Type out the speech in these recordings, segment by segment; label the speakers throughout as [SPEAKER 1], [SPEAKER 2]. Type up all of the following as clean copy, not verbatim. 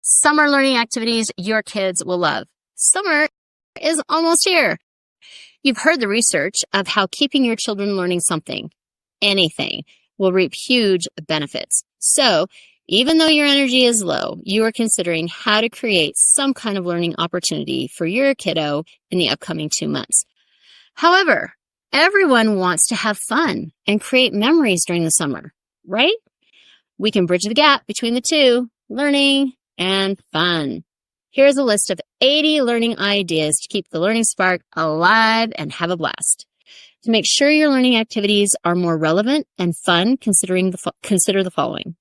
[SPEAKER 1] Summer learning activities your kids will love. Summer is almost here. You've heard the research of how keeping your children learning something, anything, will reap huge benefits. So, even though your energy is low, you are considering how to create some kind of learning opportunity for your kiddo in the upcoming 2 months. However, everyone wants to have fun and create memories during the summer, right? We can bridge the gap between the two, learning and fun. Here's a list of 80 learning ideas to keep the learning spark alive and have a blast. To make sure your learning activities are more relevant and fun, consider the following: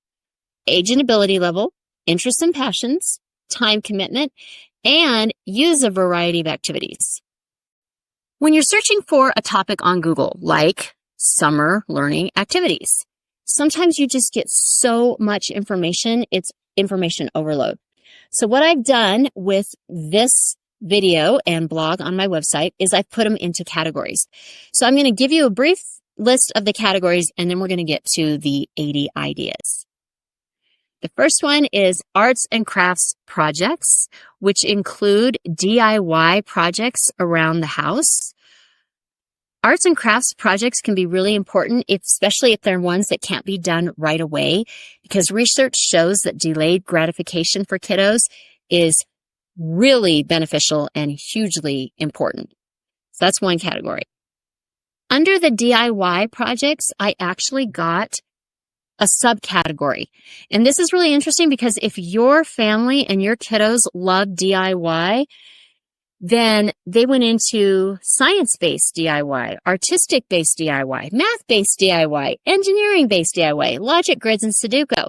[SPEAKER 1] age and ability level, interests and passions, time commitment, and use a variety of activities. When you're searching for a topic on Google, like summer learning activities, sometimes you just get so much information, it's information overload. So what I've done with this video and blog on my website is I've put them into categories. So I'm going to give you a brief list of the categories, and then we're going to get to the 80 ideas. The first one is arts and crafts projects, which include DIY projects around the house. Arts and crafts projects can be really important, especially if they're ones that can't be done right away, because research shows that delayed gratification for kiddos is really beneficial and hugely important. So that's one category. Under the DIY projects, I actually got a subcategory. And this is really interesting because if your family and your kiddos love DIY, then they went into science-based DIY, artistic-based DIY, math-based DIY, engineering-based DIY, logic grids, and Sudoku.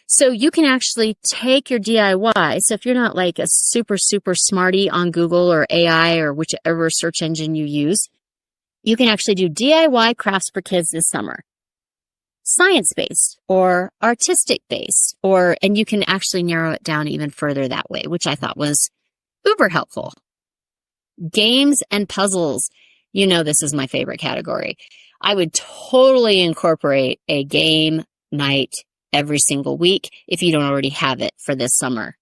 [SPEAKER 1] So you can actually take your DIY. So if you're not like a super smarty on Google or AI or whichever search engine you use, you can actually do DIY crafts for kids this summer. Science-based or artistic-based, and you can actually narrow it down even further that way, which I thought was uber helpful. Games and puzzles. You know, this is my favorite category. I would totally incorporate a game night every single week if you don't already have it for this summer.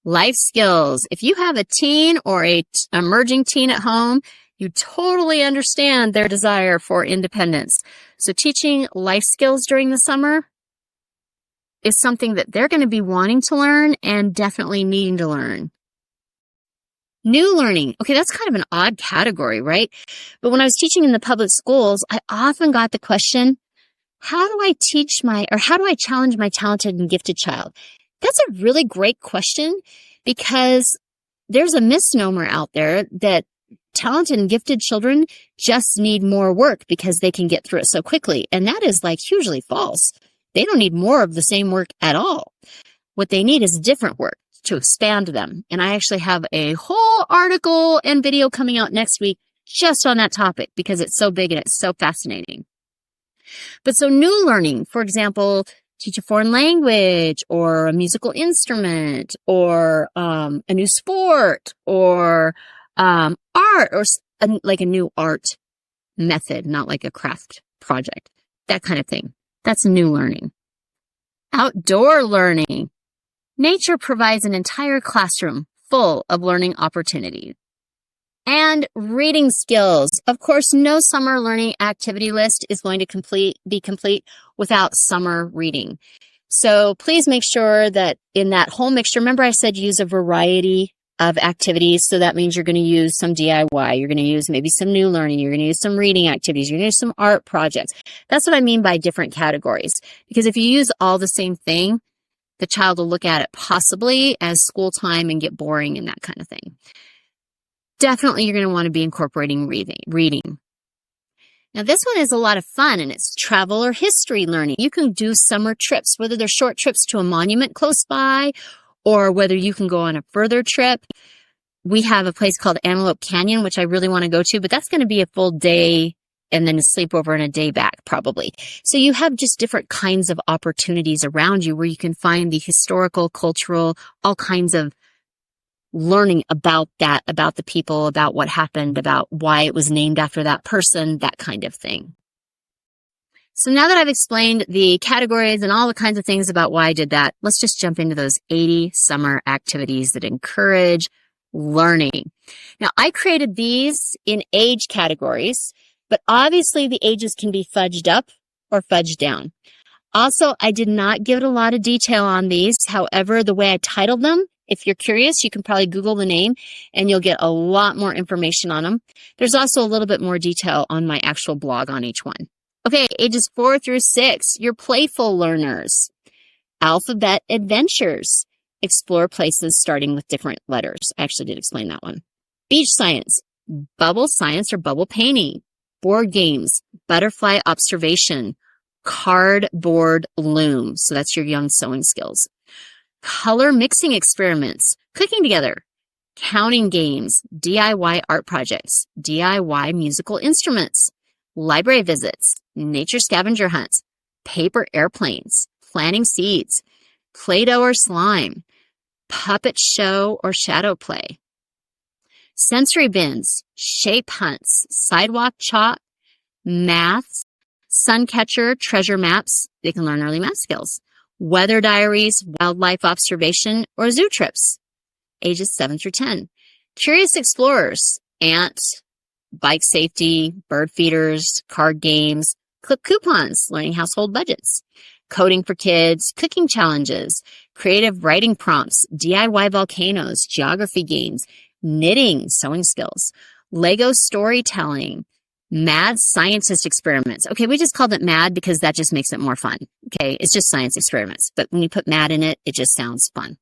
[SPEAKER 1] Life skills. If you have a teen or a emerging teen at home, you totally understand their desire for independence. So teaching life skills during the summer is something that they're going to be wanting to learn and definitely needing to learn. New learning. Okay, that's kind of an odd category, right? But when I was teaching in the public schools, I often got the question, how do I challenge my talented and gifted child? That's a really great question because there's a misnomer out there that talented and gifted children just need more work because they can get through it so quickly. And that is like hugely false. They don't need more of the same work at all. What they need is different work to expand them. And I actually have a whole article and video coming out next week just on that topic because it's so big and it's so fascinating. But so new learning, for example, teach a foreign language or a musical instrument or a new sport or art or like a new art method, not like a craft project, that kind of thing. That's new learning. Outdoor learning. Nature provides an entire classroom full of learning opportunities. And reading skills. Of course, no summer learning activity list is going to be complete without summer reading. So please make sure that in that whole mixture, remember I said use a variety of activities. So that means you're going to use some DIY. You're going to use maybe some new learning. You're going to use some reading activities. You're going to use some art projects. That's what I mean by different categories. Because if you use all the same thing, the child will look at it possibly as school time and get boring and that kind of thing. Definitely you're going to want to be incorporating reading. Now this one is a lot of fun and it's travel or history learning. You can do summer trips, whether they're short trips to a monument close by or whether you can go on a further trip. We have a place called Antelope Canyon, which I really want to go to, but that's going to be a full day and then a sleepover and a day back probably. So you have just different kinds of opportunities around you where you can find the historical, cultural, all kinds of learning about that, about the people, about what happened, about why it was named after that person, that kind of thing. So now that I've explained the categories and all the kinds of things about why I did that, let's just jump into those 80 summer activities that encourage learning. Now, I created these in age categories, but obviously the ages can be fudged up or fudged down. Also, I did not give it a lot of detail on these. However, the way I titled them, if you're curious, you can probably Google the name and you'll get a lot more information on them. There's also a little bit more detail on my actual blog on each one. Okay, ages 4 through 6, you're playful learners. Alphabet adventures. Explore places starting with different letters. I actually did explain that one. Beach science. Bubble science or bubble painting. Board games. Butterfly observation. Cardboard loom. So that's your young sewing skills. Color mixing experiments. Cooking together. Counting games. DIY art projects. DIY musical instruments. Library visits. Nature scavenger hunts. Paper airplanes. Planting seeds. Play-Doh or slime. Puppet show or shadow play. Sensory bins. Shape hunts. Sidewalk chalk. Maths. Sun catcher, treasure maps. They can learn early math skills. Weather diaries, wildlife observation, or zoo trips. Ages 7 through 10. Curious explorers. Ant, bike safety, bird feeders, card games, clip coupons, learning household budgets. Coding for kids, cooking challenges, creative writing prompts, DIY volcanoes, geography games, knitting, sewing skills, Lego storytelling, mad scientist experiments. Okay, we just called it mad because that just makes it more fun. Okay, it's just science experiments. But when you put mad in it, it just sounds fun.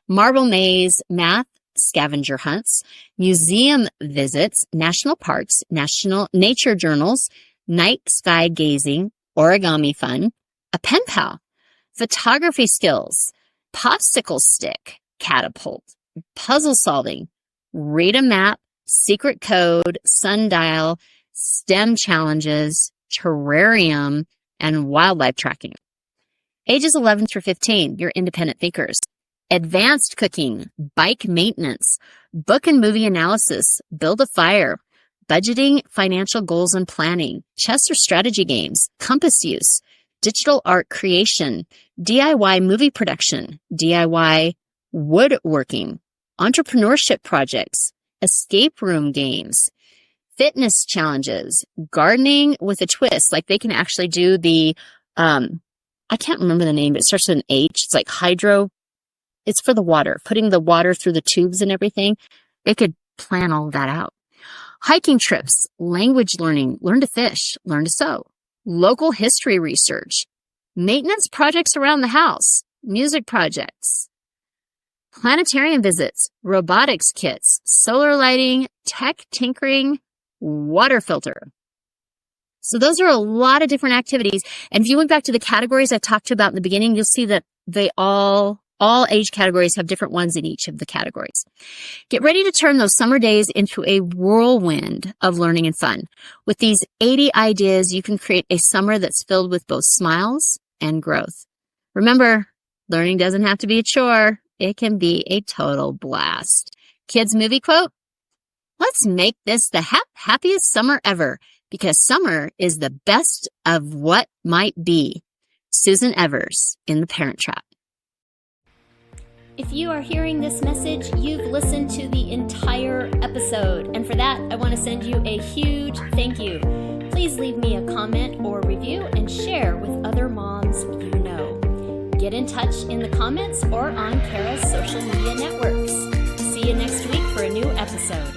[SPEAKER 1] Marble maze, math, scavenger hunts, museum visits, national parks, national nature journals, night sky gazing, origami fun, a pen pal, photography skills, popsicle stick, catapult, puzzle solving, read a map, secret code, sundial, STEM challenges, terrarium, and wildlife tracking. Ages 11 through 15, you're independent thinkers. Advanced cooking, bike maintenance, book and movie analysis, build a fire, budgeting, financial goals and planning, chess or strategy games, compass use, digital art creation, DIY movie production, DIY woodworking, entrepreneurship projects, escape room games, fitness challenges, gardening with a twist. Like they can actually do the, I can't remember the name, but it starts with an H. It's like hydro. It's for the water, putting the water through the tubes and everything. They could plan all that out. Hiking trips, language learning, learn to fish, learn to sew, local history research, maintenance projects around the house, music projects, planetarium visits, robotics kits, solar lighting, tech tinkering, water filter. So those are a lot of different activities. And if you went back to the categories I talked about in the beginning, you'll see that they all age categories have different ones in each of the categories. Get ready to turn those summer days into a whirlwind of learning and fun. With these 80 ideas, you can create a summer that's filled with both smiles and growth. Remember, learning doesn't have to be a chore. It can be a total blast. Kids movie quote, let's make this the happiest summer ever because summer is the best of what might be. Susan Evers in The Parent Trap.
[SPEAKER 2] If you are hearing this message, you've listened to the entire episode. And for that, I want to send you a huge thank you. Please leave me a comment or review and share with other moms you know. Get in touch in the comments or on Kara's social media networks. See you next week for a new episode.